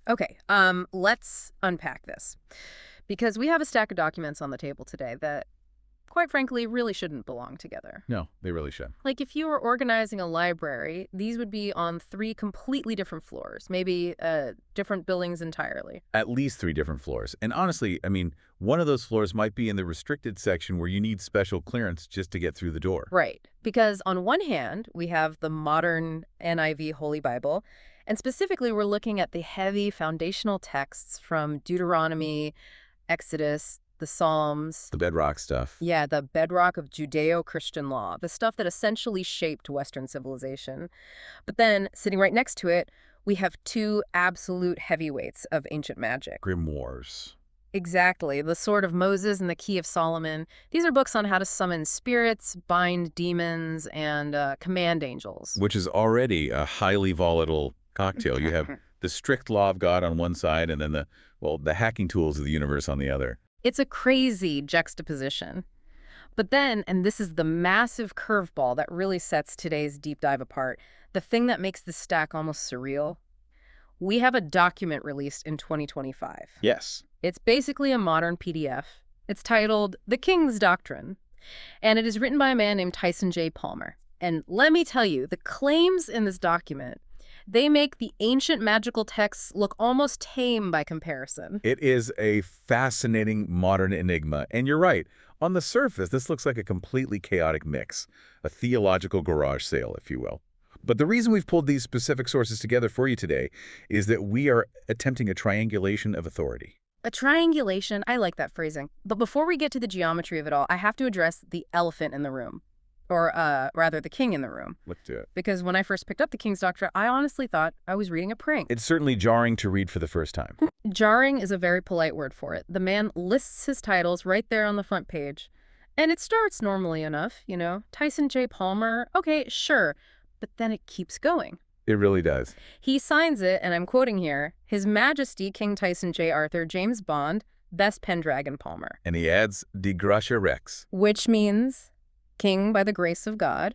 Okay, let's unpack this. Because we have a stack of documents on the table today that, quite frankly, really shouldn't belong together. No, they really should. Like, if you were organizing a library, these would be on three completely different floors, maybe different buildings entirely. At least 3 different floors. And honestly, I mean, one of those floors might be in the restricted section where you need special clearance just to get through the door. Right. Because on one hand, we have the modern NIV Holy Bible, and specifically we're looking at the heavy foundational texts from Deuteronomy, Exodus, the Psalms. The bedrock stuff. Yeah, the bedrock of Judeo-Christian law, the stuff that essentially shaped Western civilization. But then, sitting right next to it, we have two absolute heavyweights of ancient magic. Grimoires. Exactly, the Sword of Moses and the Key of Solomon. These are books on how to summon spirits, bind demons, and command angels. Which is already a highly volatile cocktail. You have the strict law of God on one side and then the hacking tools of the universe on the other. It's a crazy juxtaposition. But then, and this is the massive curveball that really sets today's deep dive apart, the thing that makes this stack almost surreal, we have a document released in 2025. Yes. It's basically a modern PDF. It's titled The King's Doctrine, and it is written by a man named Tyson Jay Palmer. And let me tell you, the claims in this document, they make the ancient magical texts look almost tame by comparison. It is a fascinating modern enigma. And you're right. On the surface, this looks like a completely chaotic mix, a theological garage sale, if you will. But the reason we've pulled these specific sources together for you today is that we are attempting a triangulation of authority. A triangulation, I like that phrasing. But before we get to the geometry of it all, I have to address the elephant in the room. Or rather, the king in the room. Let's do it. Because when I first picked up the King's Doctrine, I honestly thought I was reading a prank. It's certainly jarring to read for the first time. Jarring is a very polite word for it. The man lists his titles right there on the front page. And it starts normally enough, you know. Tyson Jay Palmer, okay, sure. But then it keeps going. It really does. He signs it, and I'm quoting here, His Majesty King Tyson J. Arthur James Bond, Best Pendragon Palmer. And he adds Dei Gratia Rex. Which means King by the grace of God.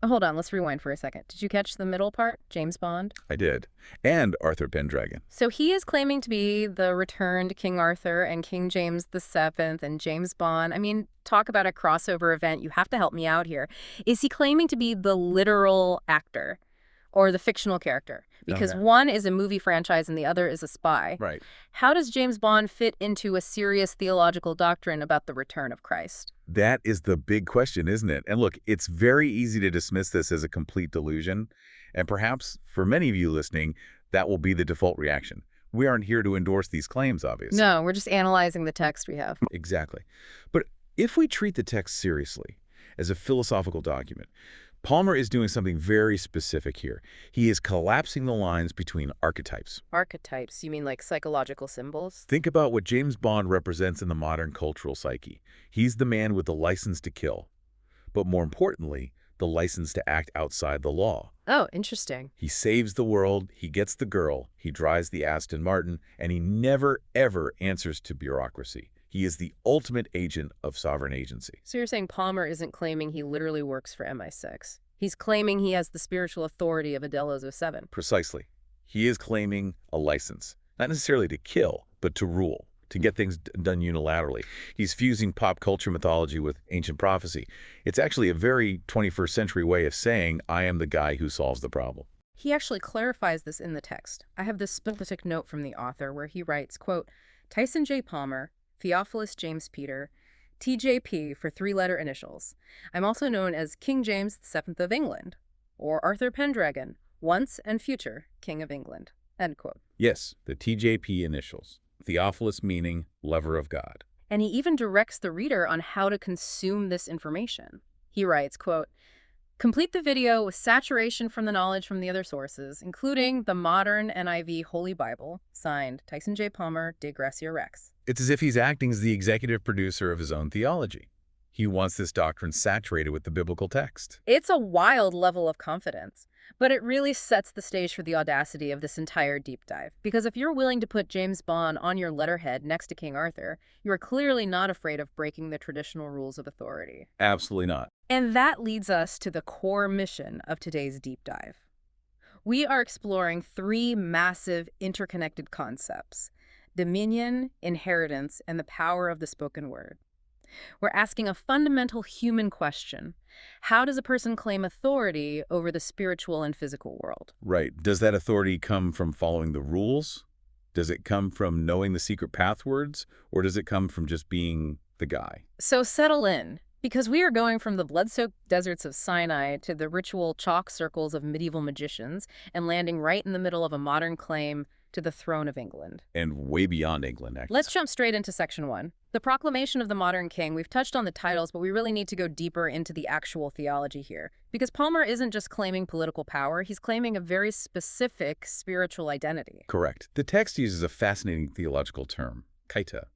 Hold on, let's rewind for a second. Did you catch the middle part? James Bond? I did. And Arthur Pendragon. So he is claiming to be the returned King Arthur and King James VII and James Bond. I mean, talk about a crossover event. You have to help me out here. Is he claiming to be the literal actor or the fictional character? Because one is a movie franchise and the other is a spy. Right. How does James Bond fit into a serious theological doctrine about the return of Christ? That is the big question, isn't it? And look, it's very easy to dismiss this as a complete delusion. And perhaps for many of you listening, that will be the default reaction. We aren't here to endorse these claims, obviously. No, we're just analyzing the text we have. Exactly. But if we treat the text seriously, as a philosophical document, Palmer is doing something very specific here. He is collapsing the lines between archetypes. Archetypes? You mean like psychological symbols? Think about what James Bond represents in the modern cultural psyche. He's the man with the license to kill. But more importantly, the license to act outside the law. Oh, interesting. He saves the world, he gets the girl, he drives the Aston Martin, and he never, ever answers to bureaucracy. He is the ultimate agent of sovereign agency. So you're saying Palmer isn't claiming he literally works for MI6. He's claiming he has the spiritual authority of Adele 07. Precisely. He is claiming a license, not necessarily to kill, but to rule, to get things done unilaterally. He's fusing pop culture mythology with ancient prophecy. It's actually a very 21st century way of saying, I am the guy who solves the problem. He actually clarifies this in the text. I have this specific note from the author where he writes, quote, Tyson Jay Palmer, Theophilus James Peter, TJP for 3-letter initials. I'm also known as King James VII of England, or Arthur Pendragon, once and future King of England. End quote. Yes, the TJP initials. Theophilus meaning lover of God. And he even directs the reader on how to consume this information. He writes, quote, complete the video with saturation from the knowledge from the other sources, including the modern NIV Holy Bible, signed Tyson Jay Palmer, Dei Gratia Rex. It's as if he's acting as the executive producer of his own theology. He wants this doctrine saturated with the biblical text. It's a wild level of confidence, but it really sets the stage for the audacity of this entire deep dive. Because if you're willing to put James Bond on your letterhead next to King Arthur, you are clearly not afraid of breaking the traditional rules of authority. Absolutely not. And that leads us to the core mission of today's deep dive. We are exploring three massive interconnected concepts: dominion, inheritance, and the power of the spoken word. We're asking a fundamental human question. How does a person claim authority over the spiritual and physical world? Right. Does that authority come from following the rules? Does it come from knowing the secret passwords? Or does it come from just being the guy? So settle in, because we are going from the blood-soaked deserts of Sinai to the ritual chalk circles of medieval magicians and landing right in the middle of a modern claim to the throne of England. And way beyond England, actually. Let's jump straight into section 1. The proclamation of the modern king. We've touched on the titles, but we really need to go deeper into the actual theology here. Because Palmer isn't just claiming political power, he's claiming a very specific spiritual identity. Correct. The text uses a fascinating theological term, kaita.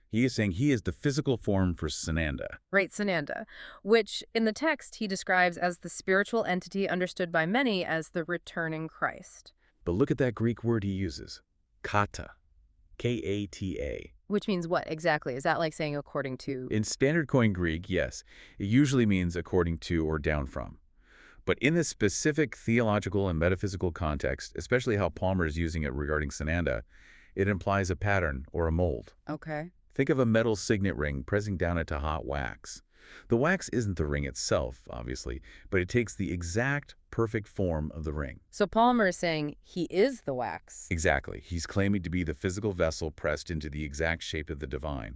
He is saying he is the physical form for Sananda. Right, Sananda, which in the text he describes as the spiritual entity understood by many as the returning Christ. But look at that Greek word he uses, kata, K-A-T-A. Which means what exactly? Is that like saying according to? In standard coin Greek, yes, it usually means according to or down from. But in this specific theological and metaphysical context, especially how Palmer is using it regarding Sananda, it implies a pattern or a mold. Okay. Think of a metal signet ring pressing down into hot wax. The wax isn't the ring itself, obviously, but it takes the exact perfect form of the ring. So Palmer is saying he is the wax. Exactly. He's claiming to be the physical vessel pressed into the exact shape of the divine.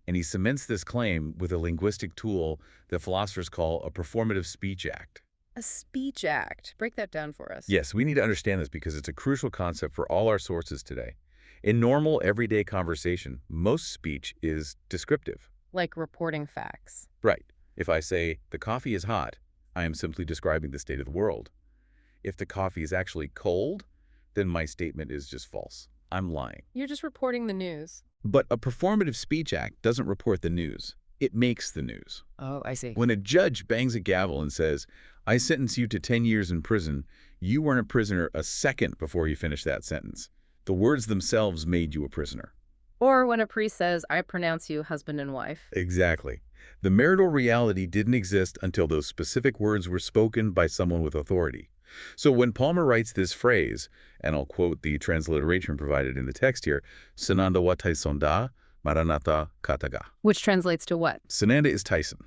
And he cements this claim with a linguistic tool that philosophers call a performative speech act. A speech act. Break that down for us. Yes, we need to understand this because it's a crucial concept for all our sources today. In normal, everyday conversation, most speech is descriptive. Like reporting facts. Right. If I say, the coffee is hot, I am simply describing the state of the world. If the coffee is actually cold, then my statement is just false. I'm lying. You're just reporting the news. But a performative speech act doesn't report the news. It makes the news. Oh, I see. When a judge bangs a gavel and says, I sentence you to 10 years in prison, you weren't a prisoner a second before you finished that sentence. The words themselves made you a prisoner. Or when a priest says, I pronounce you husband and wife. Exactly. The marital reality didn't exist until those specific words were spoken by someone with authority. So when Palmer writes this phrase, and I'll quote the transliteration provided in the text here, Sananda wa Taisonda, Maranatha Kataga. Which translates to what? Sananda is Tyson.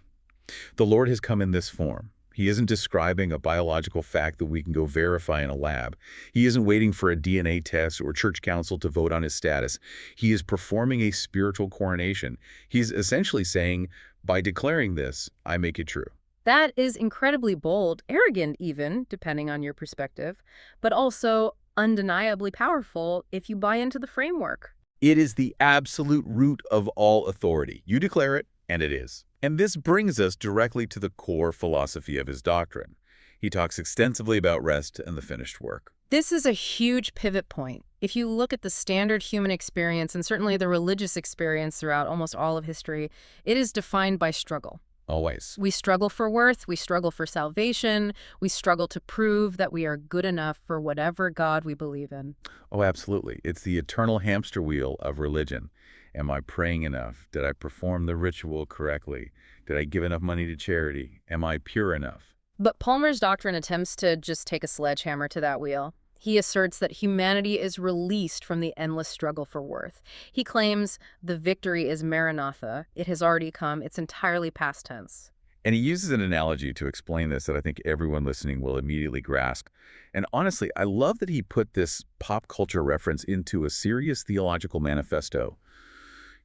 The Lord has come in this form. He isn't describing a biological fact that we can go verify in a lab. He isn't waiting for a DNA test or church council to vote on his status. He is performing a spiritual coronation. He's essentially saying, by declaring this, I make it true. That is incredibly bold, arrogant even, depending on your perspective, but also undeniably powerful if you buy into the framework. It is the absolute root of all authority. You declare it, and it is. And this brings us directly to the core philosophy of his doctrine. He talks extensively about rest and the finished work. This is a huge pivot point. If you look at the standard human experience, and certainly the religious experience throughout almost all of history, it is defined by struggle. Always. We struggle for worth, we struggle for salvation, we struggle to prove that we are good enough for whatever God we believe in. Oh, absolutely. It's the eternal hamster wheel of religion. Am I praying enough? Did I perform the ritual correctly? Did I give enough money to charity? Am I pure enough? But Palmer's doctrine attempts to just take a sledgehammer to that wheel. He asserts that humanity is released from the endless struggle for worth. He claims the victory is Maranatha. It has already come. It's entirely past tense. And he uses an analogy to explain this that I think everyone listening will immediately grasp. And honestly, I love that he put this pop culture reference into a serious theological manifesto.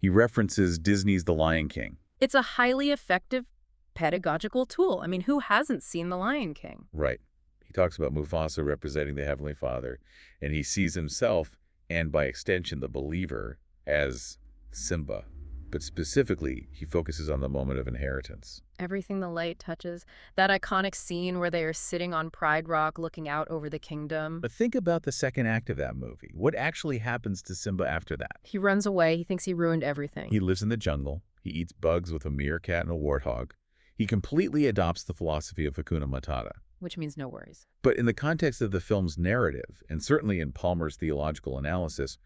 He references Disney's The Lion King. It's a highly effective pedagogical tool. I mean, who hasn't seen The Lion King? Right. He talks about Mufasa representing the Heavenly Father, and he sees himself, and by extension the believer, as Simba. But specifically, he focuses on the moment of inheritance. Everything the light touches. That iconic scene where they are sitting on Pride Rock looking out over the kingdom. But think about the second act of that movie. What actually happens to Simba after that? He runs away. He thinks he ruined everything. He lives in the jungle. He eats bugs with a meerkat and a warthog. He completely adopts the philosophy of Hakuna Matata. Which means no worries. But in the context of the film's narrative, and certainly in Palmer's theological analysis,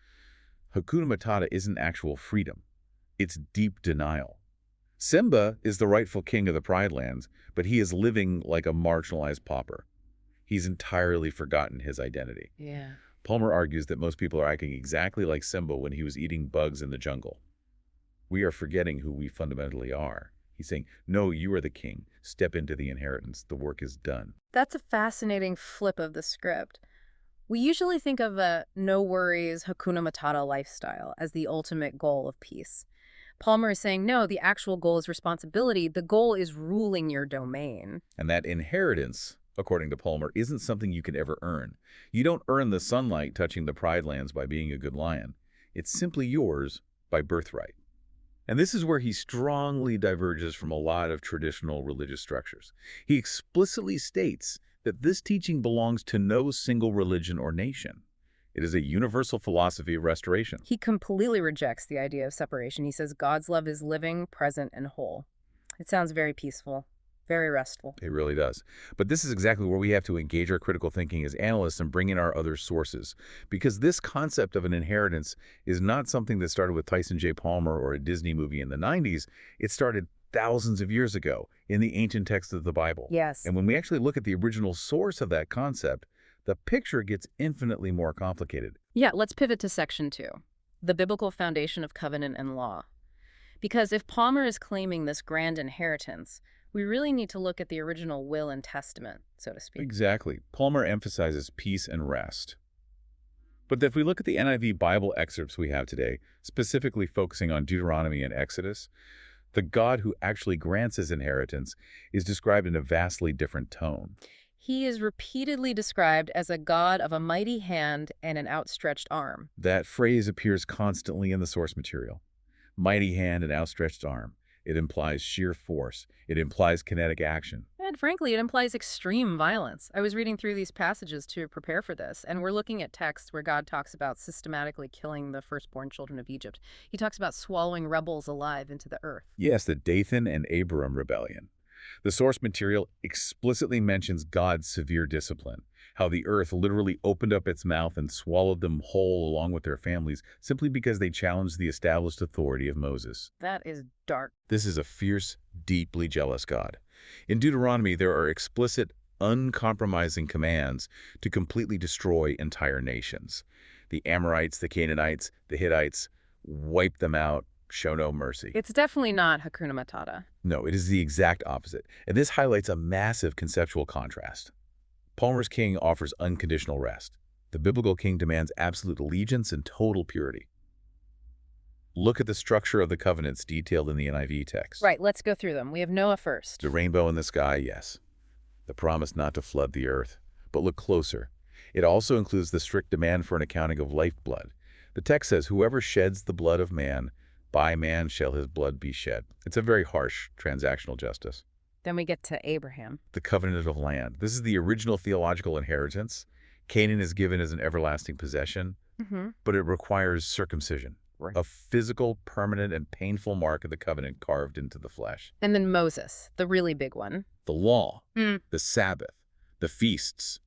Hakuna Matata isn't actual freedom. It's deep denial. Simba is the rightful king of the Pride Lands, but he is living like a marginalized pauper. He's entirely forgotten his identity. Yeah. Palmer argues that most people are acting exactly like Simba when he was eating bugs in the jungle. We are forgetting who we fundamentally are. He's saying, no, you are the king. Step into the inheritance. The work is done. That's a fascinating flip of the script. We usually think of a no worries, Hakuna Matata lifestyle as the ultimate goal of peace. Palmer is saying, no, the actual goal is responsibility. The goal is ruling your domain. And that inheritance, according to Palmer, isn't something you can ever earn. You don't earn the sunlight touching the Pride Lands by being a good lion. It's simply yours by birthright. And this is where he strongly diverges from a lot of traditional religious structures. He explicitly states that this teaching belongs to no single religion or nation. It is a universal philosophy of restoration. He completely rejects the idea of separation. He says God's love is living, present, and whole. It sounds very peaceful, very restful. It really does. But this is exactly where we have to engage our critical thinking as analysts and bring in our other sources. Because this concept of an inheritance is not something that started with Tyson Jay Palmer or a Disney movie in the 90s. It started thousands of years ago in the ancient texts of the Bible. Yes. And when we actually look at the original source of that concept, the picture gets infinitely more complicated. Yeah, let's pivot to section 2, the biblical foundation of covenant and law. Because if Palmer is claiming this grand inheritance, we really need to look at the original will and testament, so to speak. Exactly. Palmer emphasizes peace and rest. But if we look at the NIV Bible excerpts we have today, specifically focusing on Deuteronomy and Exodus, the God who actually grants his inheritance is described in a vastly different tone. He is repeatedly described as a God of a mighty hand and an outstretched arm. That phrase appears constantly in the source material. Mighty hand and outstretched arm. It implies sheer force. It implies kinetic action. And frankly, it implies extreme violence. I was reading through these passages to prepare for this, and we're looking at texts where God talks about systematically killing the firstborn children of Egypt. He talks about swallowing rebels alive into the earth. Yes, the Dathan and Abiram rebellion. The source material explicitly mentions God's severe discipline, how the earth literally opened up its mouth and swallowed them whole along with their families simply because they challenged the established authority of Moses. That is dark. This is a fierce, deeply jealous God. In Deuteronomy, there are explicit, uncompromising commands to completely destroy entire nations. The Amorites, the Canaanites, the Hittites, wipe them out. Show no mercy. It's definitely not Hakuna Matata. No, it is the exact opposite. And this highlights a massive conceptual contrast. Palmer's king offers unconditional rest. The biblical king demands absolute allegiance and total purity. Look at the structure of the covenants detailed in the NIV text. Right, let's go through them. We have Noah first. The rainbow in the sky, yes. The promise not to flood the earth. But look closer. It also includes the strict demand for an accounting of lifeblood. The text says, whoever sheds the blood of man, by man shall his blood be shed. It's a very harsh transactional justice. Then we get to Abraham. The covenant of land. This is the original theological inheritance. Canaan is given as an everlasting possession, but it requires circumcision, Right. a physical, permanent, and painful mark of the covenant carved into the flesh. And then Moses, the really big one. The law, the Sabbath, the feasts.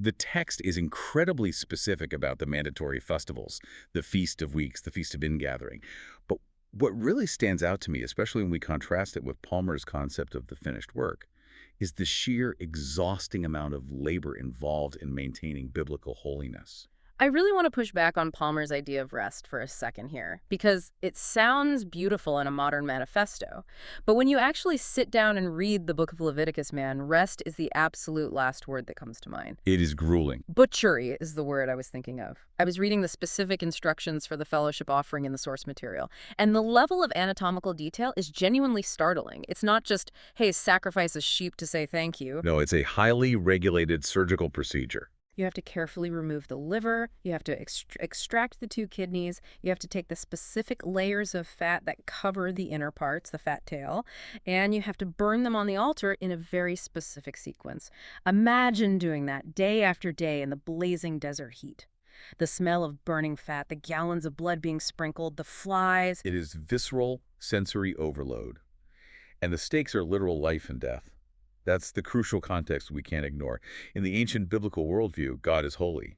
The text is incredibly specific about the mandatory festivals, the Feast of Weeks, the Feast of Ingathering. But what really stands out to me, especially when we contrast it with Palmer's concept of the finished work, is the sheer exhausting amount of labor involved in maintaining biblical holiness. I really want to push back on Palmer's idea of rest for a second here, because it sounds beautiful in a modern manifesto. But when you actually sit down and read the book of Leviticus, man, rest is the absolute last word that comes to mind. It is grueling. Butchery is the word I was thinking of. I was reading the specific instructions for the fellowship offering in the source material, and the level of anatomical detail is genuinely startling. It's not just, hey, sacrifice a sheep to say thank you. No, it's a highly regulated surgical procedure. You have to carefully remove the liver, you have to extract the 2 kidneys, you have to take the specific layers of fat that cover the inner parts, the fat tail, and you have to burn them on the altar in a very specific sequence. Imagine doing that day after day in the blazing desert heat. The smell of burning fat, the gallons of blood being sprinkled, the flies. It is visceral sensory overload. And the stakes are literal life and death. That's the crucial context we can't ignore. In the ancient biblical worldview, God is holy.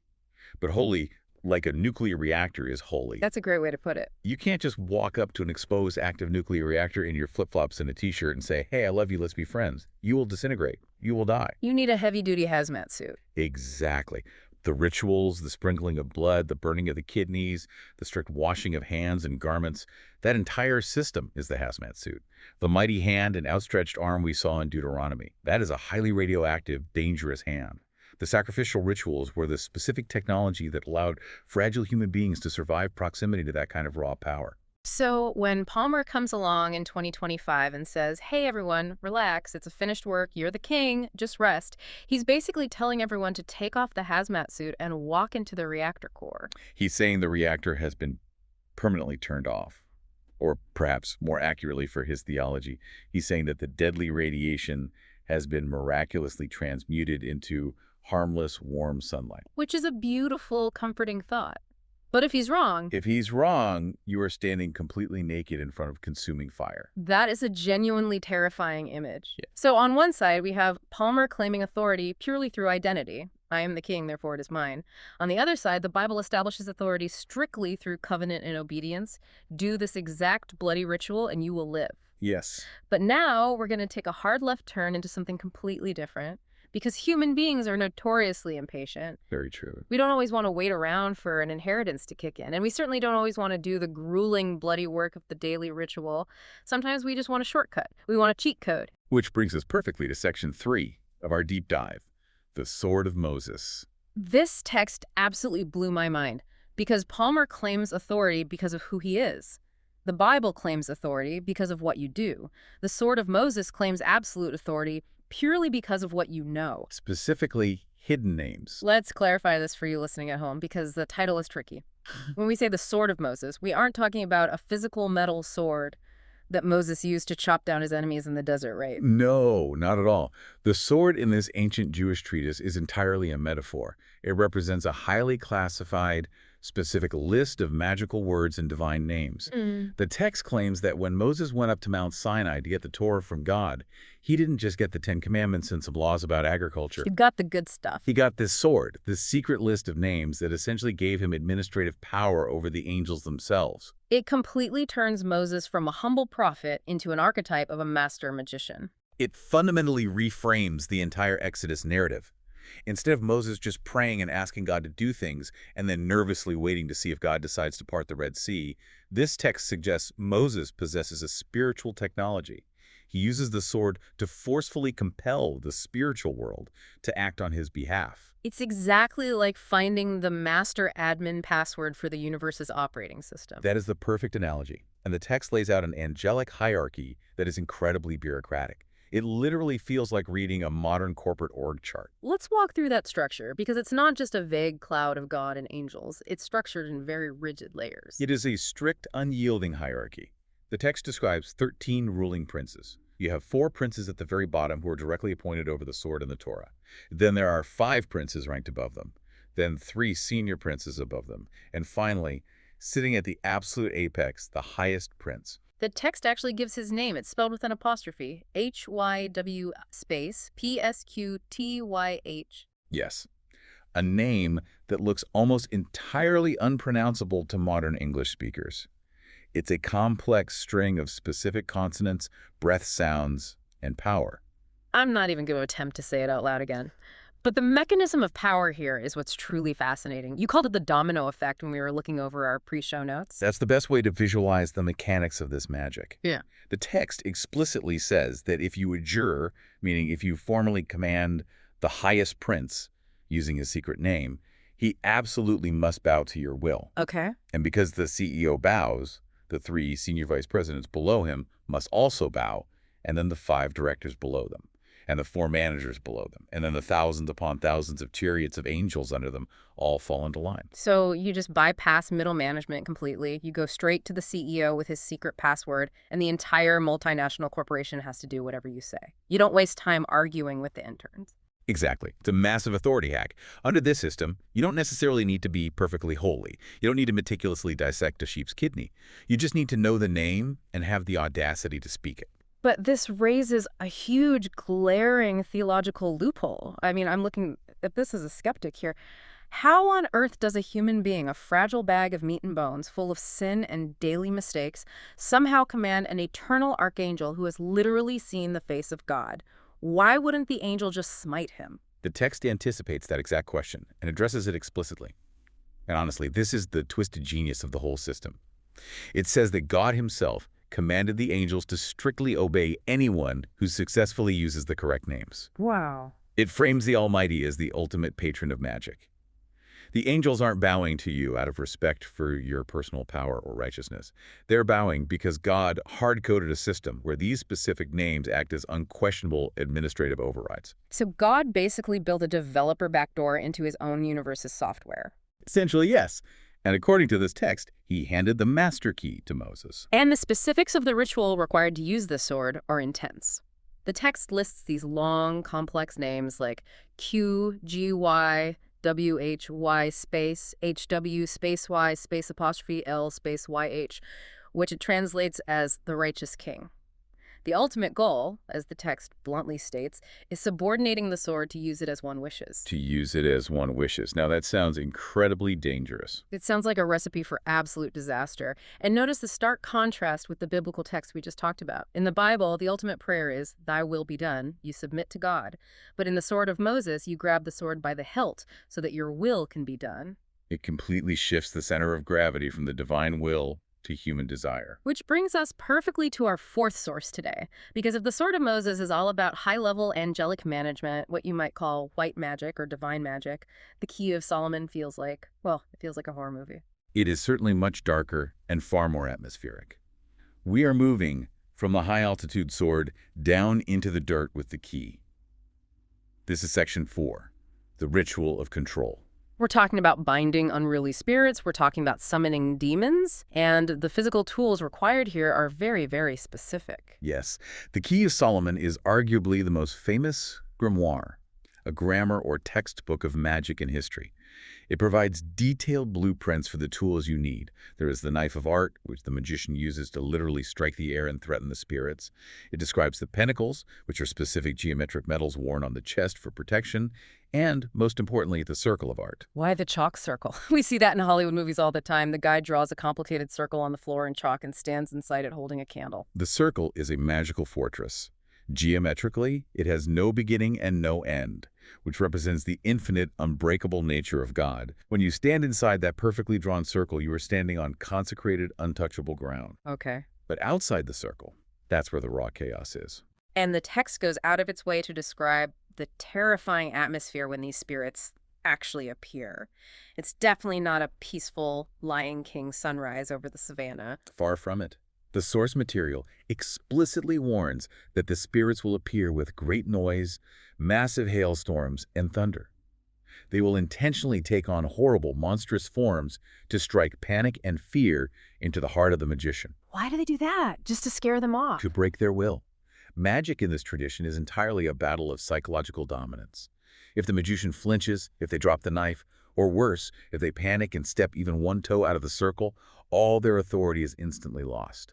But holy like a nuclear reactor is holy. That's a great way to put it. You can't just walk up to an exposed active nuclear reactor in your flip-flops and a t-shirt and say, hey, I love you, let's be friends. You will disintegrate. You will die. You need a heavy-duty hazmat suit. Exactly. The rituals, the sprinkling of blood, the burning of the kidneys, the strict washing of hands and garments, that entire system is the hazmat suit. The mighty hand and outstretched arm we saw in Deuteronomy, that is a highly radioactive, dangerous hand. The sacrificial rituals were the specific technology that allowed fragile human beings to survive proximity to that kind of raw power. So when Palmer comes along in 2025 and says, hey, everyone, relax, it's a finished work, you're the king, just rest, he's basically telling everyone to take off the hazmat suit and walk into the reactor core. He's saying the reactor has been permanently turned off. Or perhaps more accurately for his theology, he's saying that the deadly radiation has been miraculously transmuted into harmless, warm sunlight. Which is a beautiful, comforting thought. But if he's wrong... If he's wrong, you are standing completely naked in front of consuming fire. That is a genuinely terrifying image. Yeah. So on one side, we have Palmer claiming authority purely through identity. I am the king, therefore it is mine. On the other side, the Bible establishes authority strictly through covenant and obedience. Do this exact bloody ritual and you will live. Yes. But now we're going to take a hard left turn into something completely different. Because human beings are notoriously impatient. Very true. We don't always want to wait around for an inheritance to kick in. And we certainly don't always want to do the grueling, bloody work of the daily ritual. Sometimes we just want a shortcut. We want a cheat code. Which brings us perfectly to section 3 of our deep dive, the Sword of Moses. This text absolutely blew my mind because Palmer claims authority because of who he is. The Bible claims authority because of what you do. The Sword of Moses claims absolute authority purely because of what you know. Specifically, hidden names. Let's clarify this for you listening at home because the title is tricky. When we say the Sword of Moses, we aren't talking about a physical metal sword that Moses used to chop down his enemies in the desert, right? No, not at all. The sword in this ancient Jewish treatise is entirely a metaphor. It represents a highly classified, specific list of magical words and divine names. The text claims that when Moses went up to Mount Sinai to get the Torah from God, he didn't just get the 10 Commandments and some laws about agriculture. You got the good stuff. He got this sword, this secret list of names that essentially gave him administrative power over the angels themselves. It completely turns Moses from a humble prophet into an archetype of a master magician. It fundamentally reframes the entire Exodus narrative. Instead of Moses just praying and asking God to do things and then nervously waiting to see if God decides to part the Red Sea, this text suggests Moses possesses a spiritual technology. He uses the sword to forcefully compel the spiritual world to act on his behalf. It's exactly like finding the master admin password for the universe's operating system. That is the perfect analogy. And the text lays out an angelic hierarchy that is incredibly bureaucratic. It literally feels like reading a modern corporate org chart. Let's walk through that structure, because it's not just a vague cloud of God and angels. It's structured in very rigid layers. It is a strict, unyielding hierarchy. The text describes 13 ruling princes. You have 4 princes at the very bottom who are directly appointed over the sword and the Torah. Then there are 5 princes ranked above them. Then 3 senior princes above them. And finally, sitting at the absolute apex, the highest prince. The text actually gives his name. It's spelled with an apostrophe. HYW space PSQTYH. Yes. A name that looks almost entirely unpronounceable to modern English speakers. It's a complex string of specific consonants, breath sounds, and power. I'm not even going to attempt to say it out loud again. But the mechanism of power here is what's truly fascinating. You called it the domino effect when we were looking over our pre-show notes. That's the best way to visualize the mechanics of this magic. Yeah. The text explicitly says that if you adjure, meaning if you formally command the highest prince using his secret name, he absolutely must bow to your will. Okay. And because the CEO bows, the 3 senior vice presidents below him must also bow, and then the 5 directors below them, and the 4 managers below them, and then the thousands upon thousands of chariots of angels under them all fall into line. So you just bypass middle management completely. You go straight to the CEO with his secret password, and the entire multinational corporation has to do whatever you say. You don't waste time arguing with the interns. Exactly. It's a massive authority hack. Under this system, you don't necessarily need to be perfectly holy. You don't need to meticulously dissect a sheep's kidney. You just need to know the name and have the audacity to speak it. But this raises a huge, glaring theological loophole. I mean, I'm looking at this as a skeptic here. How on earth does a human being, a fragile bag of meat and bones, full of sin and daily mistakes, somehow command an eternal archangel who has literally seen the face of God? Why wouldn't the angel just smite him? The text anticipates that exact question and addresses it explicitly. And honestly, this is the twisted genius of the whole system. It says that God himself commanded the angels to strictly obey anyone who successfully uses the correct names. Wow. It frames the Almighty as the ultimate patron of magic. The angels aren't bowing to you out of respect for your personal power or righteousness. They're bowing because God hard-coded a system where these specific names act as unquestionable administrative overrides. So God basically built a developer backdoor into his own universe's software. Essentially, yes. And according to this text, he handed the master key to Moses. And the specifics of the ritual required to use the sword are intense. The text lists these long, complex names like QGY, WHY space HW space Y space apostrophe L space YH, which it translates as the righteous king. The ultimate goal, as the text bluntly states, is subordinating the sword to use it as one wishes. To use it as one wishes. Now that sounds incredibly dangerous. It sounds like a recipe for absolute disaster. And notice the stark contrast with the biblical text we just talked about. In the Bible, the ultimate prayer is, "Thy will be done." You submit to God. But in the sword of Moses, you grab the sword by the hilt so that your will can be done. It completely shifts the center of gravity from the divine will to human desire. Which brings us perfectly to our fourth source today. Because if the Sword of Moses is all about high-level angelic management, what you might call white magic or divine magic, the Key of Solomon feels like, well, it feels like a horror movie. It is certainly much darker and far more atmospheric. We are moving from the high-altitude sword down into the dirt with the key. This is section 4, the ritual of control. We're talking about binding unruly spirits, we're talking about summoning demons, and the physical tools required here are very, very specific. Yes, the Key of Solomon is arguably the most famous grimoire, a grammar or textbook of magic and history. It provides detailed blueprints for the tools you need. There is the knife of art, which the magician uses to literally strike the air and threaten the spirits. It describes the pentacles, which are specific geometric metals worn on the chest for protection, and, most importantly, the circle of art. Why the chalk circle? We see that in Hollywood movies all the time. The guy draws a complicated circle on the floor in chalk and stands inside it holding a candle. The circle is a magical fortress. Geometrically, it has no beginning and no end, which represents the infinite, unbreakable nature of God. When you stand inside that perfectly drawn circle, you are standing on consecrated, untouchable ground. Okay. But outside the circle, that's where the raw chaos is. And the text goes out of its way to describe the terrifying atmosphere when these spirits actually appear. It's definitely not a peaceful Lion King sunrise over the savannah. Far from it. The source material explicitly warns that the spirits will appear with great noise, massive hailstorms, and thunder. They will intentionally take on horrible, monstrous forms to strike panic and fear into the heart of the magician. Why do they do that? Just to scare them off? To break their will. Magic in this tradition is entirely a battle of psychological dominance. If the magician flinches, if they drop the knife, or worse, if they panic and step even one toe out of the circle, all their authority is instantly lost.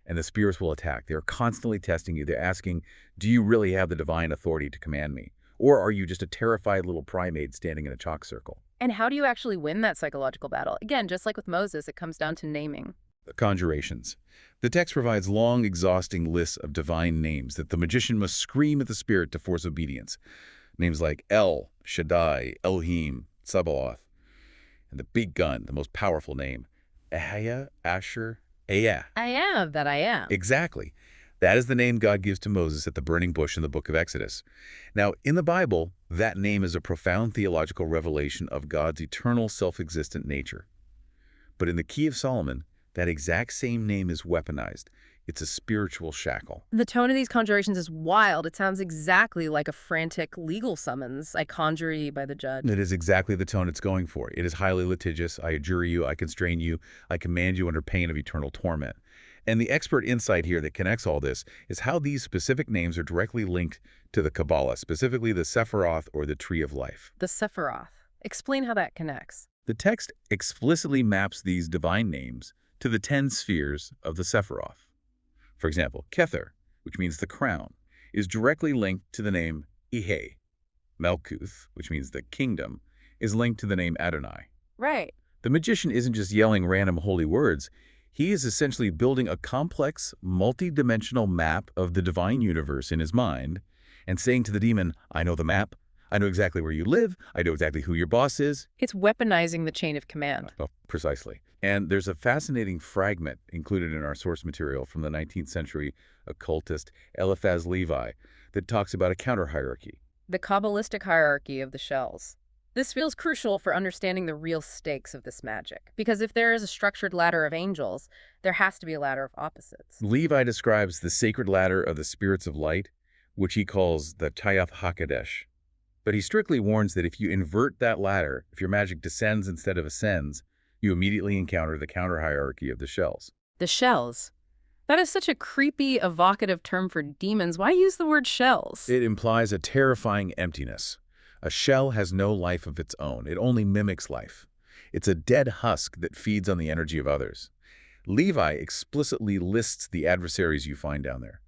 And the spirits will attack. They are constantly testing you. They're asking, do you really have the divine authority to command me? Or are you just a terrified little primate standing in a chalk circle? And how do you actually win that psychological battle? Again, just like with Moses, it comes down to naming. Conjurations. The text provides long, exhausting lists of divine names that the magician must scream at the spirit to force obedience. Names like El, Shaddai, Elohim, Sabaoth. And the big gun, the most powerful name, Ahia, Asher, Ea. I am that I am. Exactly. That is the name God gives to Moses at the burning bush in the book of Exodus. Now, in the Bible, that name is a profound theological revelation of God's eternal self-existent nature. But in the Key of Solomon, that exact same name is weaponized. It's a spiritual shackle. The tone of these conjurations is wild. It sounds exactly like a frantic legal summons. I conjure ye by the judge. It is exactly the tone it's going for. It is highly litigious. I adjure you, I constrain you, I command you under pain of eternal torment. And the expert insight here that connects all this is how these specific names are directly linked to the Kabbalah, specifically the Sephiroth or the Tree of Life. The Sephiroth. Explain how that connects. The text explicitly maps these divine names to the 10 spheres of the Sephiroth. For example, Kether, which means the crown, is directly linked to the name Ihe. Melkuth, which means the kingdom, is linked to the name Adonai. Right. The magician isn't just yelling random holy words. He is essentially building a complex, multi-dimensional map of the divine universe in his mind and saying to the demon, I know the map. I know exactly where you live. I know exactly who your boss is. It's weaponizing the chain of command. Oh, precisely. And there's a fascinating fragment included in our source material from the 19th century occultist Eliphaz Levi that talks about a counter-hierarchy. The Kabbalistic hierarchy of the shells. This feels crucial for understanding the real stakes of this magic, because if there is a structured ladder of angels, there has to be a ladder of opposites. Levi describes the sacred ladder of the spirits of light, which he calls the Tayath HaKadosh. But he strictly warns that if you invert that ladder, if your magic descends instead of ascends, you immediately encounter the counter-hierarchy of the shells. The shells. That is such a creepy, evocative term for demons. Why use the word shells? It implies a terrifying emptiness. A shell has no life of its own. It only mimics life. It's a dead husk that feeds on the energy of others. Levi explicitly lists the adversaries you find down there.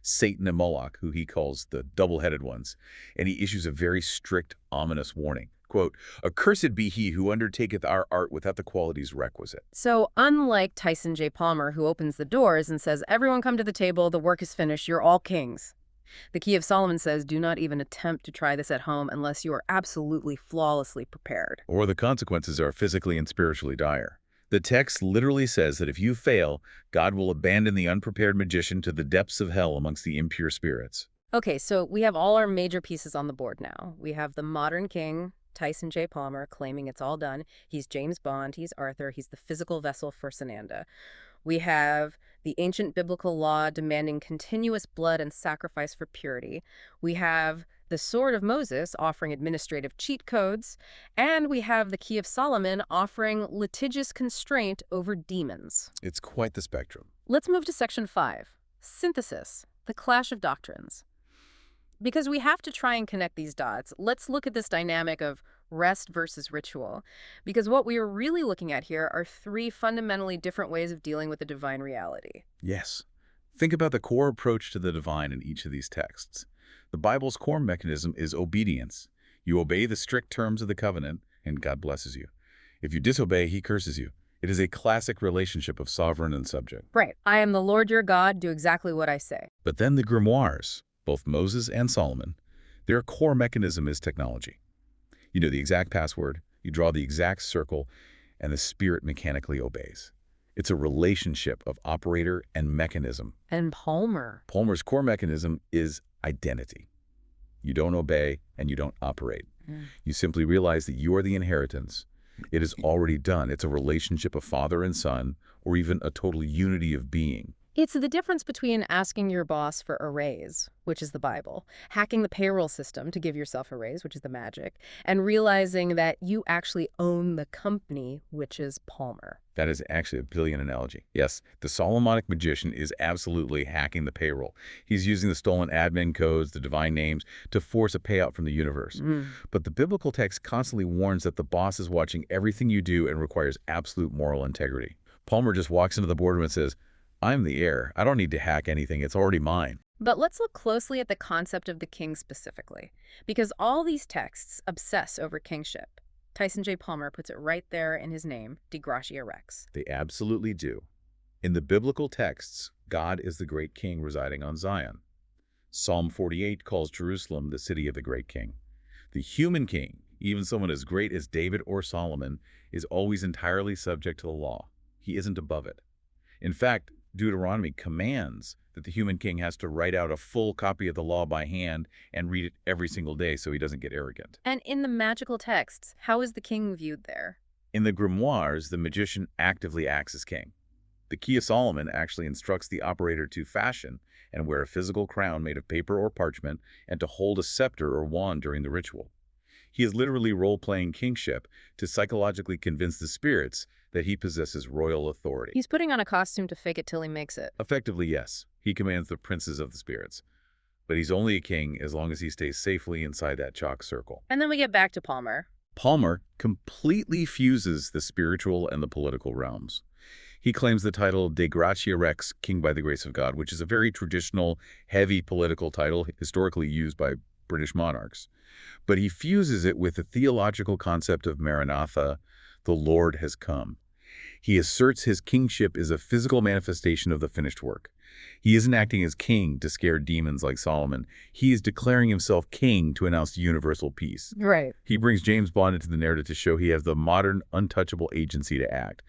Satan and Moloch, who he calls the double-headed ones, and he issues a very strict, ominous warning. Quote, "Accursed be he who undertaketh our art without the qualities requisite." So unlike Tyson Jay Palmer, who opens the doors and says, everyone come to the table, the work is finished, you're all kings. The Key of Solomon says, do not even attempt to try this at home unless you are absolutely flawlessly prepared. Or the consequences are physically and spiritually dire. The text literally says that if you fail, God will abandon the unprepared magician to the depths of hell amongst the impure spirits. Okay, so we have all our major pieces on the board now. We have the modern king, Tyson Jay Palmer, claiming it's all done. He's James Bond, he's Arthur, he's the physical vessel for Sananda. We have the ancient biblical law demanding continuous blood and sacrifice for purity. We have the Sword of Moses offering administrative cheat codes. And we have the Key of Solomon offering litigious constraint over demons. It's quite the spectrum. Let's move to Section 5, Synthesis, the clash of doctrines. Because we have to try and connect these dots, let's look at this dynamic of rest versus ritual. Because what we are really looking at here are three fundamentally different ways of dealing with the divine reality. Yes. Think about the core approach to the divine in each of these texts. The Bible's core mechanism is obedience. You obey the strict terms of the covenant, and God blesses you. If you disobey, he curses you. It is a classic relationship of sovereign and subject. Right. I am the Lord your God, do exactly what I say. But then the grimoires, both Moses and Solomon, their core mechanism is technology. You know the exact password, you draw the exact circle, and the spirit mechanically obeys. It's a relationship of operator and mechanism. And Palmer's core mechanism is identity. You don't obey and you don't operate. You simply realize that you are the inheritance. It is already done. It's a relationship of father and son, or even a total unity of being. It's the difference between asking your boss for a raise, which is the Bible, hacking the payroll system to give yourself a raise, which is the magic, and realizing that you actually own the company, which is Palmer. That is actually a brilliant analogy. Yes, the Solomonic magician is absolutely hacking the payroll. He's using the stolen admin codes, the divine names, to force a payout from the universe. But the biblical text constantly warns that the boss is watching everything you do and requires absolute moral integrity. Palmer just walks into the boardroom and says, I'm the heir. I don't need to hack anything. It's already mine. But let's look closely at the concept of the king specifically, because all these texts obsess over kingship. Tyson Jay Palmer puts it right there in his name, Dei Gratia Rex. They absolutely do. In the biblical texts, God is the great king residing on Zion. Psalm 48 calls Jerusalem the city of the great king. The human king, even someone as great as David or Solomon, is always entirely subject to the law. He isn't above it. In fact, Deuteronomy commands that the human king has to write out a full copy of the law by hand and read it every single day so he doesn't get arrogant. And in the magical texts, how is the king viewed there? In the grimoires, the magician actively acts as king. The Key of Solomon actually instructs the operator to fashion and wear a physical crown made of paper or parchment and to hold a scepter or wand during the ritual. He is literally role-playing kingship to psychologically convince the spirits that he possesses royal authority. He's putting on a costume to fake it till he makes it. Effectively, yes. He commands the princes of the spirits. But he's only a king as long as he stays safely inside that chalk circle. And then we get back to Palmer. Palmer completely fuses the spiritual and the political realms. He claims the title Dei Gratia Rex, King by the Grace of God, which is a very traditional, heavy political title historically used by British monarchs. But he fuses it with the theological concept of Maranatha, the Lord has come. He asserts his kingship is a physical manifestation of the finished work. He isn't acting as king to scare demons like Solomon. He is declaring himself king to announce universal peace. Right. He brings James Bond into the narrative to show he has the modern, untouchable agency to act.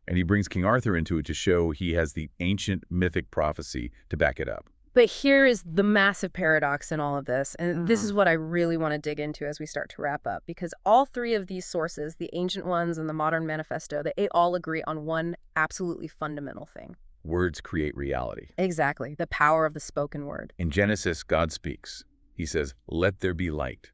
And he brings King Arthur into it to show he has the ancient mythic prophecy to back it up. But here is the massive paradox in all of this, and this is what I really want to dig into as we start to wrap up, because all three of these sources, the ancient ones and the modern manifesto, they all agree on one absolutely fundamental thing. Words create reality. Exactly, the power of the spoken word. In Genesis, God speaks. He says, "Let there be light."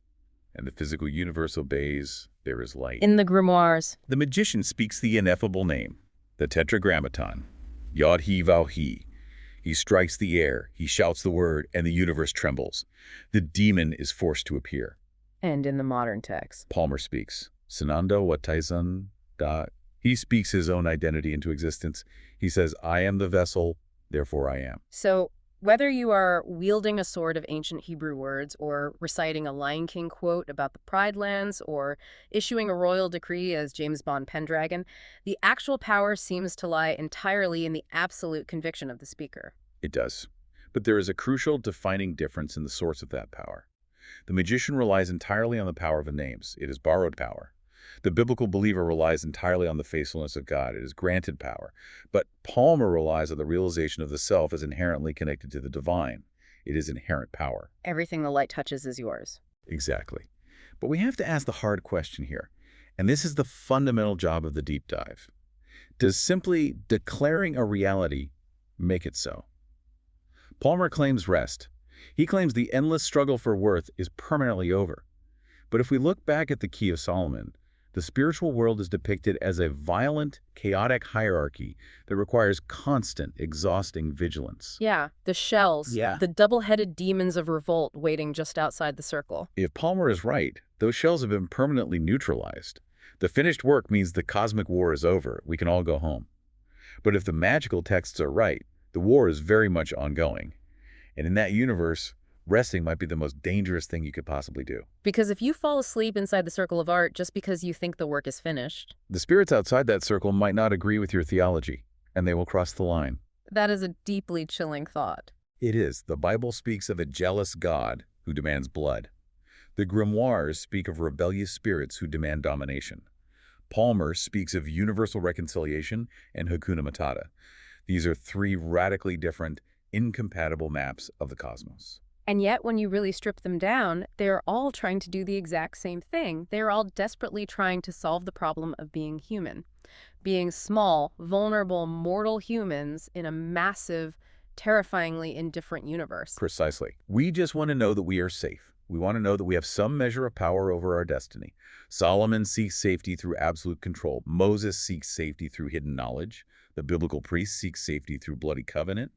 And the physical universe obeys, there is light. In the grimoires, The magician speaks the ineffable name, the Tetragrammaton, Yod-He-Vav-He. He strikes the air, he shouts the word, and the universe trembles. The demon is forced to appear. and in the modern text. Palmer speaks, Sananda wa Tyson da. He speaks his own identity into existence. He says, I am the vessel, therefore I am. So whether you are wielding a sword of ancient Hebrew words or reciting a Lion King quote about the Pride Lands or issuing a royal decree as James Bond Pendragon, the actual power seems to lie entirely in the absolute conviction of the speaker. It does. But there is a crucial defining difference in the source of that power. The magician relies entirely on the power of the names. It is borrowed power. The biblical believer relies entirely on the faithfulness of God. It is granted power. But Palmer relies on the realization of the self as inherently connected to the divine. It is inherent power. Everything the light touches is yours. Exactly. But we have to ask the hard question here. And this is the fundamental job of the deep dive. Does simply declaring a reality make it so? Palmer claims rest. He claims the endless struggle for worth is permanently over. But if we look back at the Key of Solomon, the spiritual world is depicted as a violent, chaotic hierarchy that requires constant, exhausting vigilance. Yeah, the shells, the double-headed demons of revolt waiting just outside the circle. If Palmer is right, those shells have been permanently neutralized. The finished work means the cosmic war is over. We can all go home. But if the magical texts are right, the war is very much ongoing. And in that universe, resting might be the most dangerous thing you could possibly do. Because if you fall asleep inside the circle of art just because you think the work is finished, the spirits outside that circle might not agree with your theology, and they will cross the line. that is a deeply chilling thought. It is. The Bible speaks of a jealous God who demands blood. The grimoires speak of rebellious spirits who demand domination. Palmer speaks of universal reconciliation and Hakuna Matata. These are three radically different, incompatible maps of the cosmos. And yet, when you really strip them down, they're all trying to do the exact same thing. They're all desperately trying to solve the problem of being human. Being small, vulnerable, mortal humans in a massive, terrifyingly indifferent universe. Precisely. We just want to know that we are safe. We want to know that we have some measure of power over our destiny. Solomon seeks safety through absolute control. Moses seeks safety through hidden knowledge. The biblical priest seeks safety through bloody covenant.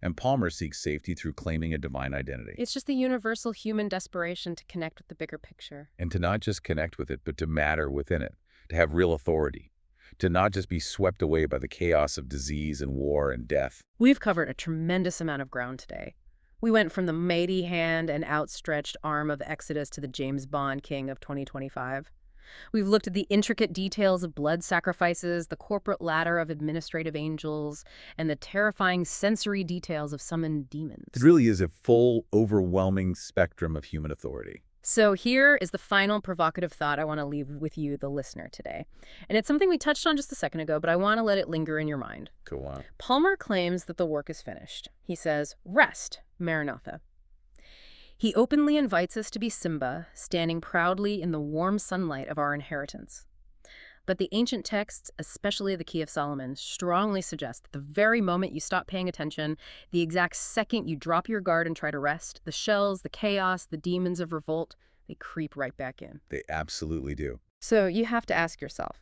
And Palmer seeks safety through claiming a divine identity. It's just the universal human desperation to connect with the bigger picture. And to not just connect with it, but to matter within it, to have real authority, to not just be swept away by the chaos of disease and war and death. We've covered a tremendous amount of ground today. We went from the mighty hand and outstretched arm of Exodus to the James Bond King of 2025. We've looked at the intricate details of blood sacrifices, the corporate ladder of administrative angels, and the terrifying sensory details of summoned demons. It really is a full, overwhelming spectrum of human authority. So here is the final provocative thought I want to leave with you, the listener, today. And it's something we touched on just a second ago, but I want to let it linger in your mind. Go on. Palmer claims that the work is finished. He says, rest, Maranatha. He openly invites us to be Simba, standing proudly in the warm sunlight of our inheritance. But the ancient texts, especially the Key of Solomon, strongly suggest that the very moment you stop paying attention, the exact second you drop your guard and try to rest, the shells, the chaos, the demons of revolt, they creep right back in. They absolutely do. So you have to ask yourself,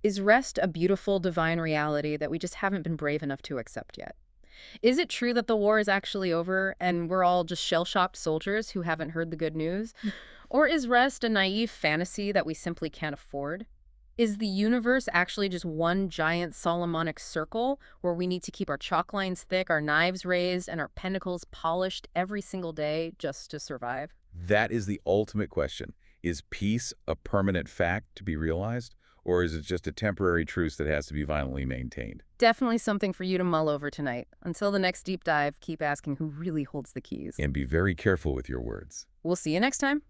is rest a beautiful divine reality that we just haven't been brave enough to accept yet? Is it true that the war is actually over and we're all just shell-shocked soldiers who haven't heard the good news? Or is rest a naive fantasy that we simply can't afford? Is the universe actually just one giant Solomonic circle where we need to keep our chalk lines thick, our knives raised, and our pentacles polished every single day just to survive? That is the ultimate question. Is peace a permanent fact to be realized, or is it just a temporary truce that has to be violently maintained? Definitely something for you to mull over tonight. Until the next deep dive, keep asking who really holds the keys. And be very careful with your words. We'll see you next time.